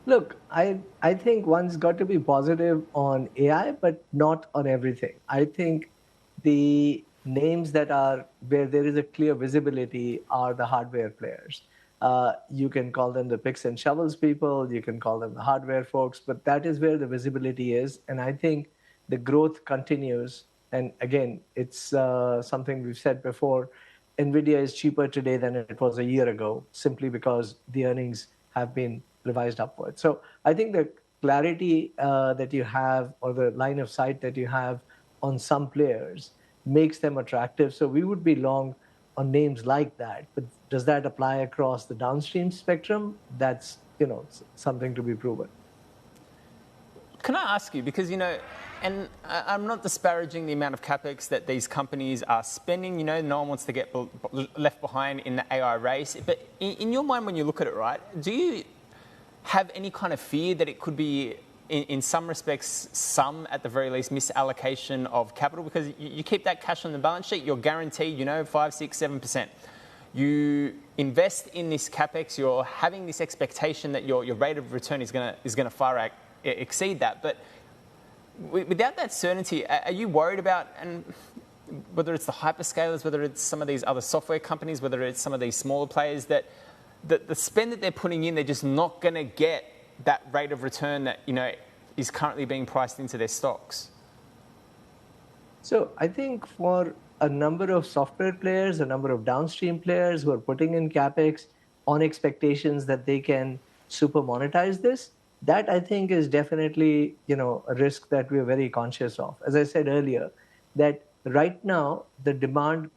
Look, I think one's got to be positive on AI, but not on everything. I think the names that are where there is a clear visibility are the hardware players. You can call them the picks and shovels people, you can call them the hardware folks, but that is where the visibility is. And I think the growth continues. And again, it's something we've said before. NVIDIA is cheaper today than it was a year ago, simply because the earnings have been revised upwards. So I think the clarity that you have, or the line of sight that you have on some players, makes them attractive. So we would be long on names like that. But does that apply across the downstream spectrum? That's something to be proven. Can I ask you, because, and I'm not disparaging the amount of capex that these companies are spending. No one wants to get left behind in the AI race. But in your mind, when you look at it, right, do you have any kind of fear that it could be, in some respects, at the very least, misallocation of capital? Because you keep that cash on the balance sheet, you're guaranteed, 5, 6, 7%. You invest in this capex, you're having this expectation that your rate of return is going to far exceed that. But without that certainty, are you worried about, and whether it's the hyperscalers, whether it's some of these other software companies, whether it's some of these smaller players, that the spend that they're putting in, they're just not going to get that rate of return that is currently being priced into their stocks? So I think for a number of software players, a number of downstream players who are putting in capex on expectations that they can super monetize this, that I think is definitely a risk that we're very conscious of. As I said earlier, that right now the demand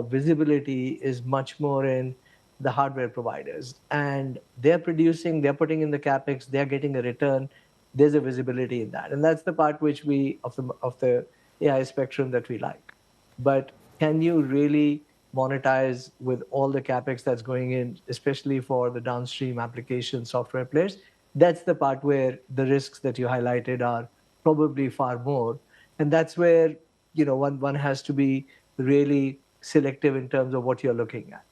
visibility is much more in the hardware providers, and they're producing, they're putting in the capex, they're getting a return. There's a visibility in that, and that's the part which we of the AI spectrum that we like. But can you really monetize with all the capex that's going in, especially for the downstream application software players? That's the part where the risks that you highlighted are probably far more, and that's where one has to be really selective in terms of what you're looking at.